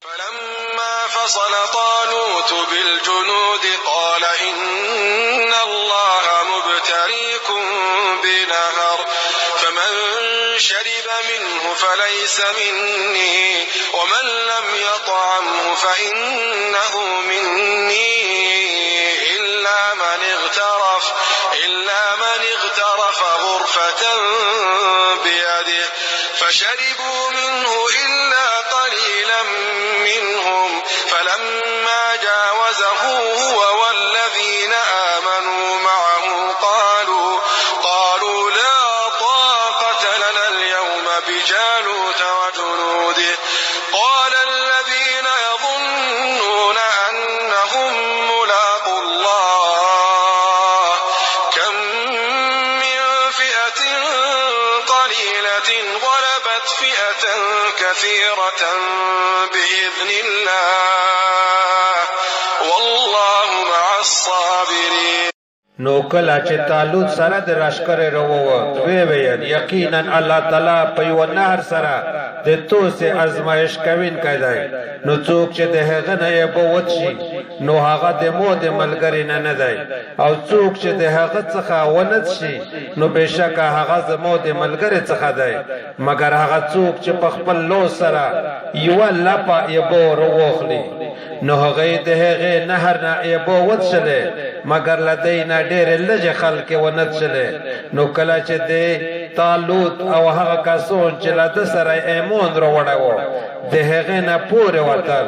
فلما فصل طالوت بالجنود قال إن الله مبتليكم بنهر فمن شرب منه فليس مني ومن لم يطعمه فإنه مني إلا من اغترف غرفة بيده فشربوا منه إلا قليلا منهم فلما جاوزه هو والذين آمنوا معه قالوا لا طاقة لنا اليوم بجالوت وجنوده قال الذين يظنون أنهم ملاقو الله كم من فئة قليلة غلبت فئة كثيرة بإذن الله والله مع الصابرين. نو کله چې طالوت سره د لشکر ورووت ویل یقینا الله تعالی په یو نهر سره د توسې ازمایش کوونکی دی نو څوک چې د هغه نه یې بوت شي نو هغه د مو د ملګري نه دی او څوک چې د هغه څخه ونت شي نو بېشکه هغه زمو د ملګري څخه دی مګر هغه څوک چې په خپل لوس سره یوه لپه یې بو وروخلي نو هغه د هغې نهر نه یې بوت شلی مګر له دی نه ډېرې لږې خلکې ونه څښلې نو کله چې د طالوت او هغه کسان چې له ده سره ایمان راوړی و د هغې نه پورې وتل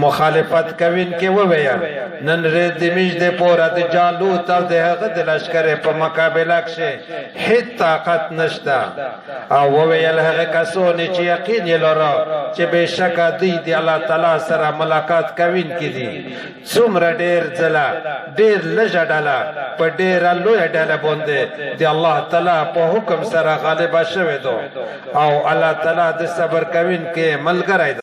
مخالفت کوونکي وویل نن ورځ د میږدې پوره د جالوت او د هغه د لشکرې په مقابله کښې هېڅ طاقت نشته او وویل هغې کسانې چې یقین یې لره چې بېشکه دوی د الله تعالی سره ملاقات کوونکي دي څومره ډېر ځله ډېر لږه ډله په ډېره لویه ډله باندې د الله تعالی په حکم سره غالبه شوې ده او الله تعالی د صبر کوونکي ملګری ده.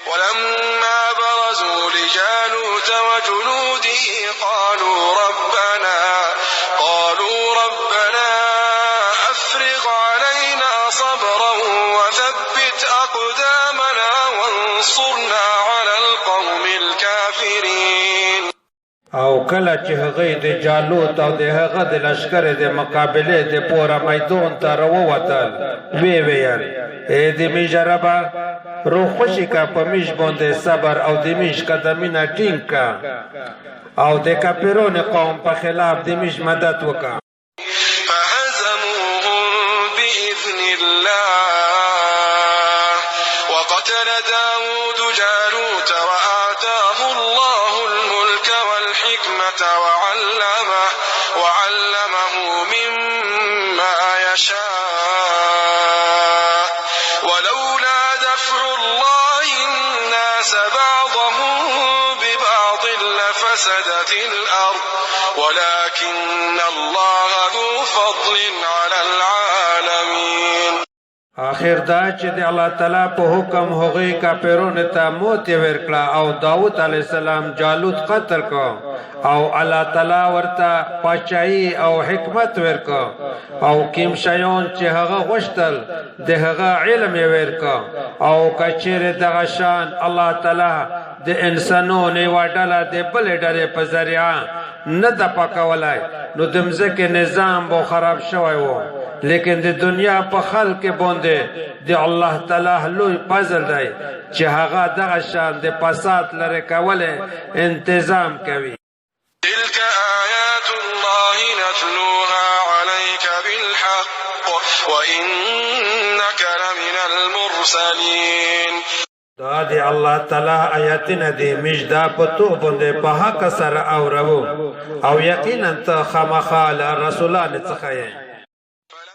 ولما برزوا لجالوت وجنوده قالوا ربنا أفرغ علينا صبرا وثبت أقدامنا وانصرنا على القوم الكافرين. او کله چې هغوی د جالوت او د هغه د لشکرې د مقابلې د پوره میدان ته راووتل ویل ای د میژ ربه روح خوشي که په میژ باندې صبر او د میژ قدمونه ټینګ که او د کافرانو قوم په خلاف د میژ مدد وکړه. فهزموهم بإذن الله وقتل داود جالوت وآتاه الله الملك والحكمة وعلمه مما يشاء ولولا دفع الله الناس بعضهم ببعض لفسدت الأرض ولكن الله ذو فضل على العالمين. آخر دا چې د الله تعالی په حکم هغوی کافرانو ته موت یې ورکړه او داود علیه السلام جالوت قتل کړ او الله تعالی ورته پاچاهي او حکمت ورکړ او کوم شیان چې هغه غوښتل د هغه علم یې ورکړ او که چیرې دغه شان الله تعالی د انسانانو یوه ډله د بلې ډلې په ذریعه نه ده پاکولی نو د مځکې نظام به خراب شوی و لیکن د دنیا په خلق باندې د الله تعالی لوی فضل دی چې هغه دغه شان د فساد لرې کولو انتظام کوي. تلك آيات الله نتلوها عليك بالحق وإنك لمن المرسلين. دا دی الله تعالی آیاتونه دی میږ دا په تو باندې په حق سره اورو او یقینا ته خامخا له رسولانو څخه یې